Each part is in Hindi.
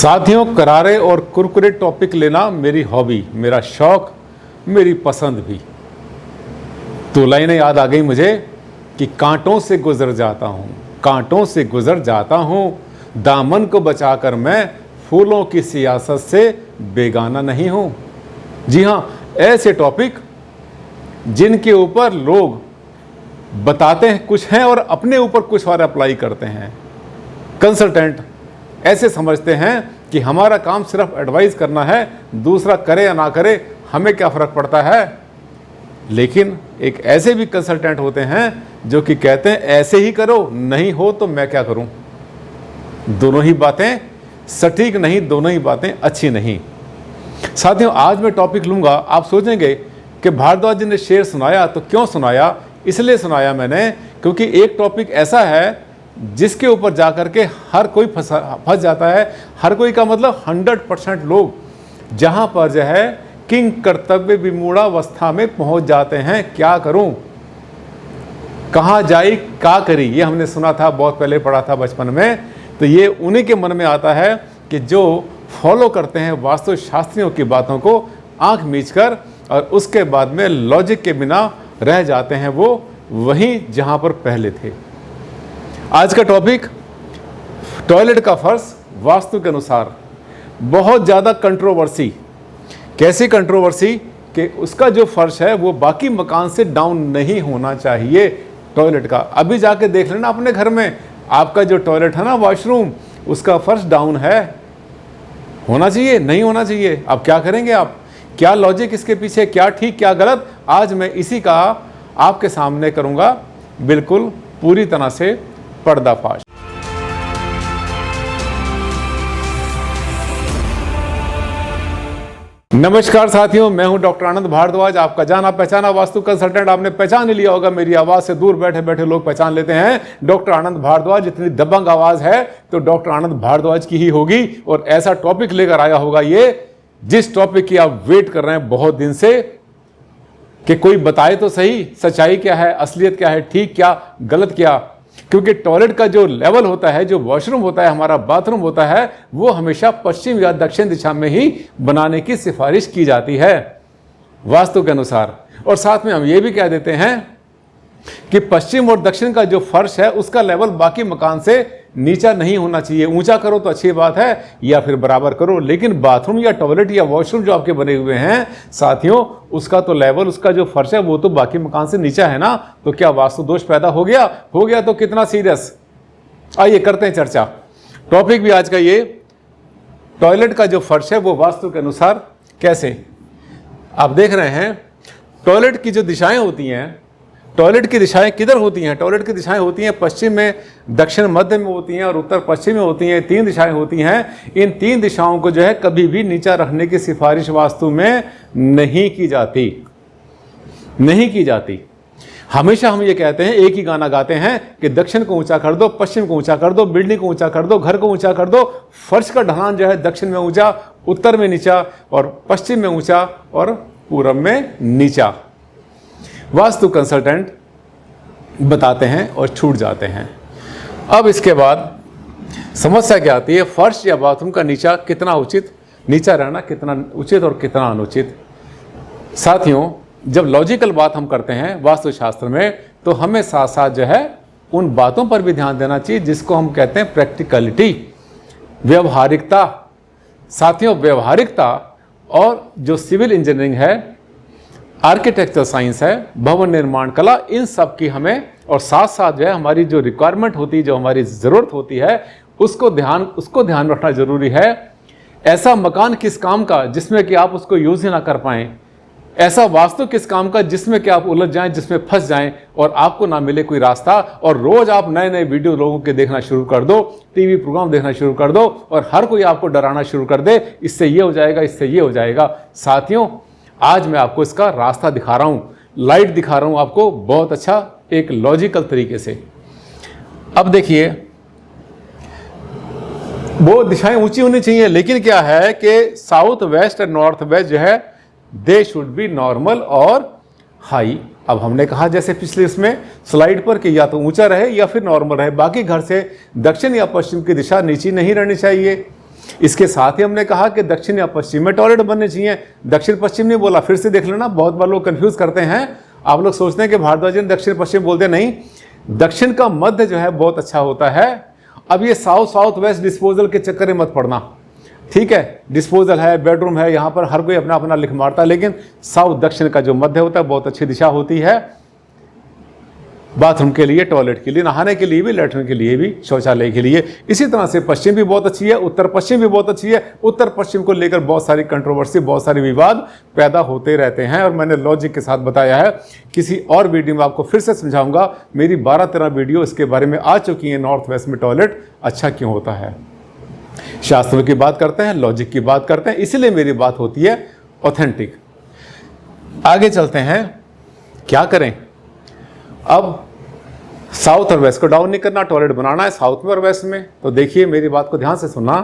साथियों, करारे और कुरकुरे टॉपिक लेना मेरी हॉबी, मेरा शौक, मेरी पसंद भी। तो लाइनें याद आ गई मुझे कि कांटों से गुजर जाता हूँ, कांटों से गुजर जाता हूँ, दामन को बचाकर मैं फूलों की सियासत से बेगाना नहीं हूँ। जी हाँ, ऐसे टॉपिक जिनके ऊपर लोग बताते हैं कुछ हैं और अपने ऊपर कुछ और अप्लाई करते हैं। कंसल्टेंट ऐसे समझते हैं कि हमारा काम सिर्फ एडवाइस करना है, दूसरा करे या ना करे हमें क्या फ़र्क पड़ता है। लेकिन एक ऐसे भी कंसल्टेंट होते हैं जो कि कहते हैं ऐसे ही करो, नहीं हो तो मैं क्या करूं। दोनों ही बातें सटीक नहीं, दोनों ही बातें अच्छी नहीं। साथियों, आज मैं टॉपिक लूँगा, आप सोचेंगे कि भारद्वाज जी ने शेर सुनाया, तो क्यों सुनाया? इसलिए सुनाया मैंने क्योंकि एक टॉपिक ऐसा है जिसके ऊपर जाकर के हर कोई फंस जाता है। हर कोई का मतलब 100% लोग जहां पर जो है किंग कर्तव्य विमूढ़ावस्था में पहुंच जाते हैं। क्या करूं, कहां जाई, क्या करी, ये हमने सुना था, बहुत पहले पढ़ा था बचपन में। तो ये उन्हीं के मन में आता है कि जो फॉलो करते हैं वास्तुशास्त्रियों की बातों को आंख मीचकर और उसके बाद में लॉजिक के बिना रह जाते हैं, वो वहीं जहां पर पहले थे। आज का टॉपिक टॉयलेट का फर्श वास्तु के अनुसार। बहुत ज़्यादा कंट्रोवर्सी। कैसी कंट्रोवर्सी कि उसका जो फर्श है वो बाकी मकान से डाउन नहीं होना चाहिए। टॉयलेट का अभी जाके देख लेना अपने घर में, आपका जो टॉयलेट है ना, वॉशरूम, उसका फर्श डाउन है। होना चाहिए, नहीं होना चाहिए। अब क्या करेंगे आप? क्या लॉजिक इसके पीछे, क्या ठीक क्या गलत, आज मैं इसी का आपके सामने करूँगा, बिल्कुल पूरी तरह से पर्दाफाश। नमस्कार साथियों, मैं हूं डॉक्टर आनंद भारद्वाज, आपका जाना पहचाना वास्तु कंसल्टेंट। आपने पहचान ही लिया होगा, मेरी आवाज से दूर बैठे बैठे लोग पहचान लेते हैं। डॉक्टर आनंद भारद्वाज, इतनी दबंग आवाज है तो डॉक्टर आनंद भारद्वाज की ही होगी। और ऐसा टॉपिक लेकर आया होगा ये, जिस टॉपिक की आप वेट कर रहे हैं बहुत दिन से, कि कोई बताए तो सही सच्चाई क्या है, असलियत क्या है, ठीक क्या गलत क्या। क्योंकि टॉयलेट का जो लेवल होता है, जो वॉशरूम होता है, हमारा बाथरूम होता है, वो हमेशा पश्चिम या दक्षिण दिशा में ही बनाने की सिफारिश की जाती है वास्तु के अनुसार। और साथ में हम ये भी कह देते हैं कि पश्चिम और दक्षिण का जो फर्श है उसका लेवल बाकी मकान से नीचा नहीं होना चाहिए। ऊंचा करो तो अच्छी बात है, या फिर बराबर करो, लेकिन बाथरूम या टॉयलेट या वॉशरूम जो आपके बने हुए हैं साथियों, उसका तो लेवल, उसका जो फर्श है वो तो बाकी मकान से नीचा है ना। तो क्या वास्तु दोष पैदा हो गया? हो गया तो कितना सीरियस। आइए करते हैं चर्चा। टॉपिक भी आज का ये, टॉयलेट का जो फर्श है वो वास्तु के अनुसार कैसे। आप देख रहे हैं टॉयलेट की जो दिशाएं होती हैं, टॉयलेट की दिशाएं किधर होती हैं? टॉयलेट की दिशाएं होती हैं पश्चिम में, दक्षिण मध्य में होती हैं और उत्तर पश्चिम में होती हैं। 3 दिशाएं होती हैं। इन 3 दिशाओं को जो है कभी भी नीचा रखने की सिफारिश वास्तु में नहीं की जाती, नहीं की जाती। हमेशा हम ये कहते हैं, एक ही गाना गाते हैं कि दक्षिण को ऊंचा कर दो, पश्चिम को ऊंचा कर दो, बिल्डिंग को ऊंचा कर दो, घर को ऊंचा कर दो। फर्श का ढलान जो है दक्षिण में ऊंचा, उत्तर में नीचा और पश्चिम में ऊंचा और पूरब में नीचा। वास्तु कंसल्टेंट बताते हैं और छूट जाते हैं। अब इसके बाद समस्या क्या आती है? फर्श या बाथरूम का नीचा कितना उचित, नीचा रहना कितना उचित और कितना अनुचित। साथियों, जब लॉजिकल बात हम करते हैं वास्तुशास्त्र में, तो हमें साथ साथ जो है उन बातों पर भी ध्यान देना चाहिए जिसको हम कहते हैं प्रैक्टिकलिटी, व्यवहारिकता। साथियों, व्यवहारिकता और जो सिविल इंजीनियरिंग है, आर्किटेक्चर साइंस है, भवन निर्माण कला, इन सब की हमें, और साथ साथ जो है हमारी जो रिक्वायरमेंट होती है, जो हमारी ज़रूरत होती है, उसको ध्यान रखना जरूरी है। ऐसा मकान किस काम का जिसमें कि आप उसको यूज़ ही ना कर पाएँ। ऐसा वास्तु किस काम का जिसमें कि आप उलझ जाएं, जिसमें फंस जाएं और आपको ना मिले कोई रास्ता। और रोज़ आप नए नए वीडियो लोगों के देखना शुरू कर दो, टीवी प्रोग्राम देखना शुरू कर दो और हर कोई आपको डराना शुरू कर दे, इससे ये हो जाएगा, इससे ये हो जाएगा। साथियों, आज मैं आपको इसका रास्ता दिखा रहा हूँ, लाइट दिखा रहा हूँ आपको, बहुत अच्छा एक लॉजिकल तरीके से। अब देखिए, वो दिशाएं ऊंची होनी चाहिए, लेकिन क्या है कि साउथ वेस्ट और नॉर्थ वेस्ट जो है, दे शुड बी नॉर्मल और हाई। अब हमने कहा जैसे पिछले इसमें स्लाइड पर कि या तो ऊंचा रहे या फिर नॉर्मल रहे, बाकी घर से दक्षिण या पश्चिम की दिशा नीची नहीं रहनी चाहिए। इसके साथ ही हमने कहा कि दक्षिण या पश्चिम में टॉयलेट बनने चाहिए। दक्षिण पश्चिम नहीं बोला, फिर से देख लेना, बहुत बार लोग कंफ्यूज करते हैं। आप लोग सोचते हैं कि भारद्वाज जी ने दक्षिण पश्चिम बोलते, नहीं, दक्षिण का मध्य जो है बहुत अच्छा होता है। अब ये साउथ साउथ वेस्ट डिस्पोजल के चक्कर में मत पड़ना, ठीक है, डिस्पोजल है, बेडरूम है, यहाँ पर हर कोई अपना अपना लिख मारता है, लेकिन साउथ दक्षिण का जो मध्य होता है बहुत अच्छी दिशा होती है बाथरूम के लिए, टॉयलेट के लिए, नहाने के लिए भी, लेटरिन के लिए भी, शौचालय के लिए। इसी तरह से पश्चिम भी बहुत अच्छी है, उत्तर पश्चिम भी बहुत अच्छी है। उत्तर पश्चिम को लेकर बहुत सारी कंट्रोवर्सी, बहुत सारे विवाद पैदा होते रहते हैं और मैंने लॉजिक के साथ बताया है। किसी और वीडियो में आपको फिर से समझाऊंगा, मेरी 12-13 वीडियो इसके बारे में आ चुकी हैं, नॉर्थ वेस्ट में टॉयलेट अच्छा क्यों होता है। शास्त्रों की बात करते हैं, लॉजिक की बात करते हैं, इसलिए मेरी बात होती है ऑथेंटिक। आगे चलते हैं, क्या करें। अब साउथ और वेस्ट को डाउन नहीं करना, टॉयलेट बनाना है साउथ में और वेस्ट में। तो देखिए, मेरी बात को ध्यान से सुनना।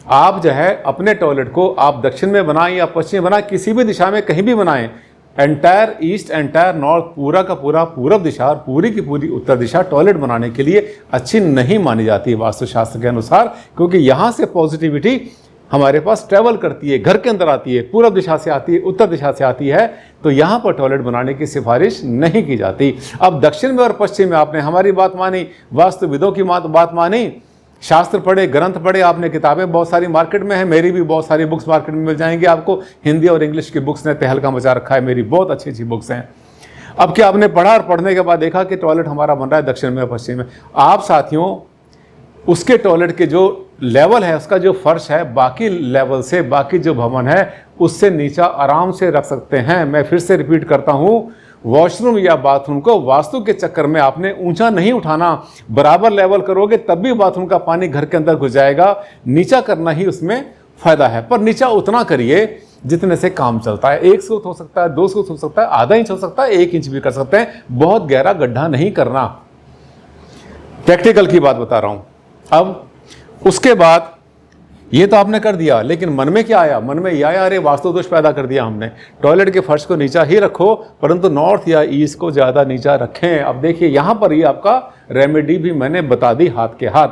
आप जो है अपने टॉयलेट को आप दक्षिण में बनाएं या पश्चिम में बनाएं, किसी भी दिशा में कहीं भी बनाएं, एंटायर ईस्ट, एंटायर नॉर्थ, पूरा का पूरा पूरब दिशा और पूरी की पूरी उत्तर दिशा टॉयलेट बनाने के लिए अच्छी नहीं मानी जाती है वास्तुशास्त्र के अनुसार, क्योंकि यहाँ से पॉजिटिविटी हमारे पास ट्रैवल करती है, घर के अंदर आती है, पूरब दिशा से आती है, उत्तर दिशा से आती है, तो यहाँ पर टॉयलेट बनाने की सिफारिश नहीं की जाती। अब दक्षिण में और पश्चिम में आपने हमारी बात मानी, वास्तुविदों की बात मानी, शास्त्र पढ़े, ग्रंथ पढ़े, आपने किताबें बहुत सारी मार्केट में है, मेरी भी बहुत सारी बुक्स मार्केट में मिल जाएंगी आपको। हिंदी और इंग्लिश की बुक्स ने तहलका मचा रखा है, मेरी बहुत अच्छी अच्छी बुक्स हैं। अब क्या आपने पढ़ा और पढ़ने के बाद देखा कि टॉयलेट हमारा बन रहा है दक्षिण में और पश्चिम में। आप साथियों, उसके टॉयलेट के जो लेवल है, उसका जो फर्श है, बाकी लेवल से, बाकी जो भवन है उससे नीचा आराम से रख सकते हैं। मैं फिर से रिपीट करता हूँ, वॉशरूम या बाथरूम को वास्तु के चक्कर में आपने ऊंचा नहीं उठाना। बराबर लेवल करोगे तब भी बाथरूम का पानी घर के अंदर घुस जाएगा। नीचा करना ही उसमें फायदा है, पर नीचा उतना करिए जितने से काम चलता है। 1 फुट हो सकता है, 2 फुट हो सकता है, आधा इंच हो सकता है, 1 इंच भी कर सकते हैं। बहुत गहरा गड्ढा नहीं करना। प्रैक्टिकल की बात बता रहा हूं। अब उसके बाद ये तो आपने कर दिया, लेकिन मन में क्या आया? मन में यह आया, अरे वास्तु दोष पैदा कर दिया हमने। टॉयलेट के फर्श को नीचा ही रखो, परंतु नॉर्थ या ईस्ट को ज़्यादा नीचा रखें। अब देखिए, यहाँ पर ही आपका रेमेडी भी मैंने बता दी हाथ के हाथ।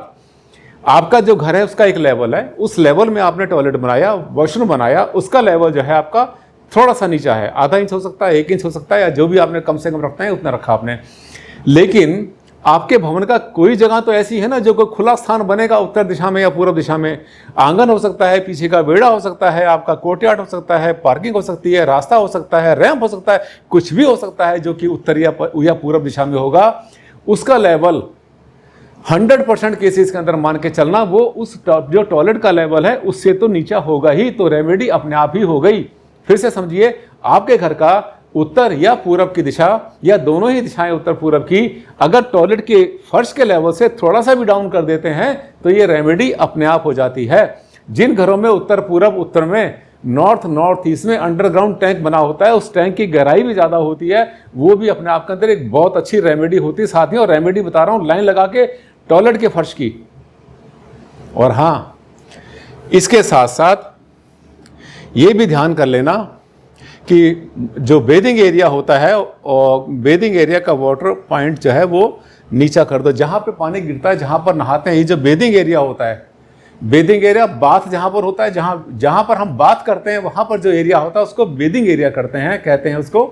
आपका जो घर है उसका एक लेवल है, उस लेवल में आपने टॉयलेट बनाया, वॉशरूम बनाया, उसका लेवल जो है आपका थोड़ा सा नीचा है, आधा इंच हो सकता है, 1 इंच हो सकता है, या जो भी आपने कम से कम रखना है उतना रखा आपने। लेकिन आपके भवन का कोई जगह तो ऐसी है ना जो कोई खुला स्थान बनेगा उत्तर दिशा में या पूर्व दिशा में। आंगन हो सकता है, पीछे का बेड़ा हो सकता है, आपका कोर्टयार्ड हो सकता है, पार्किंग हो सकती है, रास्ता हो सकता है, रैंप हो सकता है, कुछ भी हो सकता है जो कि उत्तर या पूर्व दिशा में होगा। उसका लेवल 100% केसेस के अंदर मान के चलना, वो उस जो टॉयलेट का लेवल है उससे तो नीचा होगा ही, तो रेमेडी अपने आप ही हो गई। फिर से समझिए, आपके घर का उत्तर या पूरब की दिशा या दोनों ही दिशाएं उत्तर पूरब की अगर टॉयलेट के फर्श के लेवल से थोड़ा सा भी डाउन कर देते हैं तो ये रेमेडी अपने आप हो जाती है। जिन घरों में उत्तर पूरब, उत्तर में, नॉर्थ ईस्ट में अंडरग्राउंड टैंक बना होता है, उस टैंक की गहराई भी ज़्यादा होती है, वो भी अपने आप के अंदर एक बहुत अच्छी रेमेडी होती है। साथियों, और रेमेडी बता रहा हूँ लाइन लगा के टॉयलेट के फर्श की। और हाँ, इसके साथ साथ ये भी ध्यान कर लेना कि जो बेदिंग एरिया होता है, और बेदिंग एरिया का वाटर पॉइंट जो है वो नीचा कर दो। जहाँ पे पानी गिरता है, जहाँ पर नहाते हैं, ये जो बेदिंग एरिया होता है, बेदिंग एरिया बाथ जहाँ पर होता है, जहाँ पर हम बात करते हैं, वहाँ पर जो एरिया होता है उसको बेदिंग एरिया करते हैं, कहते हैं उसको।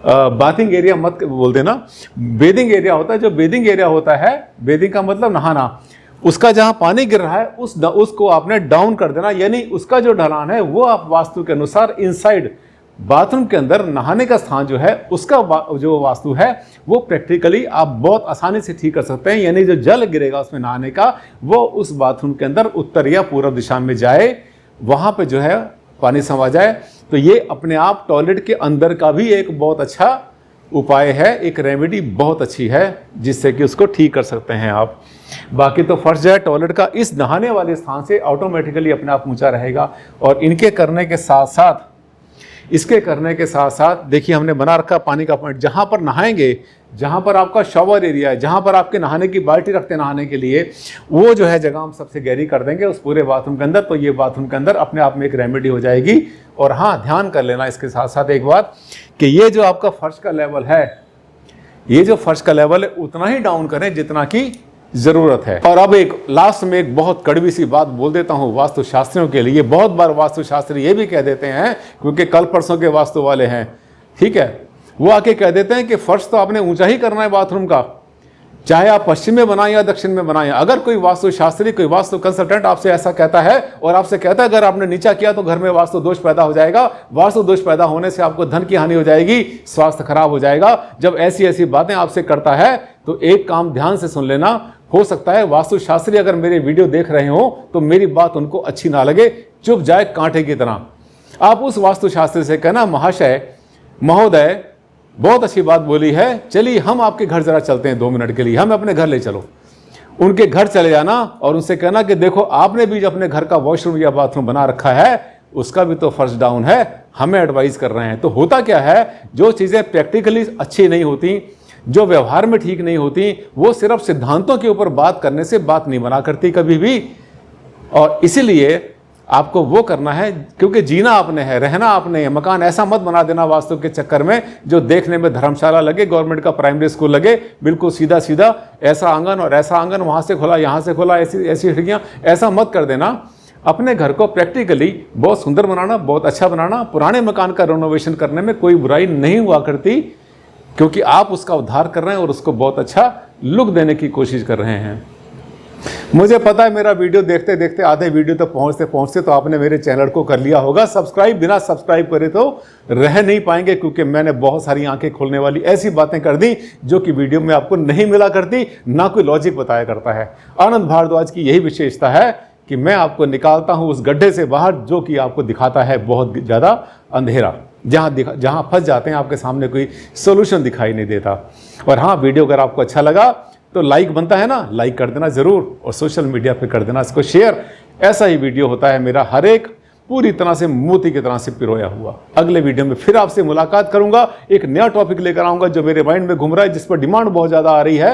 बाथिंग एरिया मत बोल देना, बेदिंग एरिया होता है। जो बेदिंग एरिया होता है, बेदिंग का मतलब नहाना, उसका जहाँ पानी गिर रहा है उसको आपने डाउन कर देना, यानी उसका जो ढलान है वो आप वास्तु के अनुसार इनसाइड बाथरूम के अंदर नहाने का स्थान जो है उसका जो वास्तु है वो प्रैक्टिकली आप बहुत आसानी से ठीक कर सकते हैं। यानी जो जल गिरेगा उसमें नहाने का, वो उस बाथरूम के अंदर उत्तर या पूर्व दिशा में जाए, वहाँ पे जो है पानी समा जाए। तो ये अपने आप टॉयलेट के अंदर का भी एक बहुत अच्छा उपाय है, एक रेमेडी बहुत अच्छी है जिससे कि उसको ठीक कर सकते हैं आप। बाकी तो फर्श जो है टॉयलेट का इस नहाने वाले स्थान से ऑटोमेटिकली अपने आप ऊंचा रहेगा। और इनके करने के साथ साथ, इसके करने के साथ साथ देखिए, हमने बना रखा पानी का पॉइंट। जहाँ पर नहाएंगे, जहाँ पर आपका शॉवर एरिया है, जहाँ पर आपके नहाने की बाल्टी रखते हैं नहाने के लिए, वो जो है जगह हम सबसे गहरी कर देंगे उस पूरे बाथरूम के अंदर। तो ये बाथरूम के अंदर अपने आप में एक रेमेडी हो जाएगी। और हाँ, ध्यान कर लेना इसके साथ साथ एक बात कि ये जो आपका फर्श का लेवल है, ये जो फर्श का लेवल है उतना ही डाउन करें जितना कि जरूरत है। और अब एक लास्ट में एक बहुत कड़वी सी बात बोल देता हूं वास्तुशास्त्रियों के लिए। बहुत बार वास्तुशास्त्री ये भी कह देते हैं, क्योंकि कल परसों के वास्तु वाले हैं, ठीक है, वो आके कह देते हैं कि फर्श तो आपने ऊंचा ही करना है बाथरूम का, चाहे आप पश्चिम में बनाएं या दक्षिण में बनाएं। अगर कोई वास्तुशास्त्री, कोई वास्तु कंसल्टेंट आपसे ऐसा कहता है और आपसे कहता है अगर आपने नीचा किया तो घर में वास्तु दोष पैदा हो जाएगा, वास्तु दोष पैदा होने से आपको धन की हानि हो जाएगी, स्वास्थ्य खराब हो जाएगा, जब ऐसी ऐसी बातें आपसे करता है तो एक काम ध्यान से सुन लेना। हो सकता है वास्तुशास्त्री अगर मेरे वीडियो देख रहे हो तो मेरी बात उनको अच्छी ना लगे, चुप जाए कांटे की तरह। आप उस वास्तुशास्त्री से कहना, महाशय, महोदय, बहुत अच्छी बात बोली है, चलिए हम आपके घर जरा चलते हैं 2 मिनट के लिए, हमें अपने घर ले चलो। उनके घर चले जाना और उनसे कहना कि देखो आपने भी अपने घर का वॉशरूम या बाथरूम बना रखा है, उसका भी तो फर्श डाउन है, हमें एडवाइस कर रहे हैं। तो होता क्या है, जो चीज़ें प्रैक्टिकली अच्छी नहीं होती, जो व्यवहार में ठीक नहीं होती, वो सिर्फ सिद्धांतों के ऊपर बात करने से बात नहीं बना करती कभी भी। और इसीलिए आपको वो करना है, क्योंकि जीना आपने है, रहना आपने है। मकान ऐसा मत बना देना वास्तु के चक्कर में जो देखने में धर्मशाला लगे, गवर्नमेंट का प्राइमरी स्कूल लगे, बिल्कुल सीधा सीधा, ऐसा आंगन और ऐसा आंगन, वहाँ से खोला यहाँ से खोला, ऐसी ऐसी खिड़कियाँ, ऐसा मत कर देना। अपने घर को प्रैक्टिकली बहुत सुंदर बनाना, बहुत अच्छा बनाना। पुराने मकान का रेनोवेशन करने में कोई बुराई नहीं हुआ करती, क्योंकि आप उसका उद्धार कर रहे हैं और उसको बहुत अच्छा लुक देने की कोशिश कर रहे हैं। मुझे पता है मेरा वीडियो देखते देखते आधे वीडियो तक पहुंचते पहुंचते तो आपने मेरे चैनल को कर लिया होगा सब्सक्राइब। बिना सब्सक्राइब करे तो रह नहीं पाएंगे, क्योंकि मैंने बहुत सारी आंखें खोलने वाली ऐसी बातें कर दी जो कि वीडियो में आपको नहीं मिला करती, ना कोई लॉजिक बताया करता है। आनंद भारद्वाज की यही विशेषता है कि मैं आपको निकालता हूँ उस गड्ढे से बाहर जो कि आपको दिखाता है बहुत ज़्यादा अंधेरा, जहाँ फंस जाते हैं, आपके सामने कोई सोल्यूशन दिखाई नहीं देता। और हाँ, वीडियो अगर आपको अच्छा लगा तो लाइक बनता है ना, लाइक कर देना ज़रूर, और सोशल मीडिया पे कर देना इसको शेयर। ऐसा ही वीडियो होता है मेरा हर एक, पूरी तरह से मोती की तरह से पिरोया हुआ। अगले वीडियो में फिर आपसे मुलाकात करूंगा, एक नया टॉपिक लेकर आऊँगा जो मेरे माइंड में घूम रहा है, जिस पर डिमांड बहुत ज़्यादा आ रही है,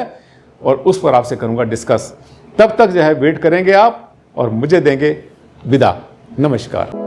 और उस पर आपसे करूँगा डिस्कस। तब तक जो है वेट करेंगे आप और मुझे देंगे विदा। नमस्कार।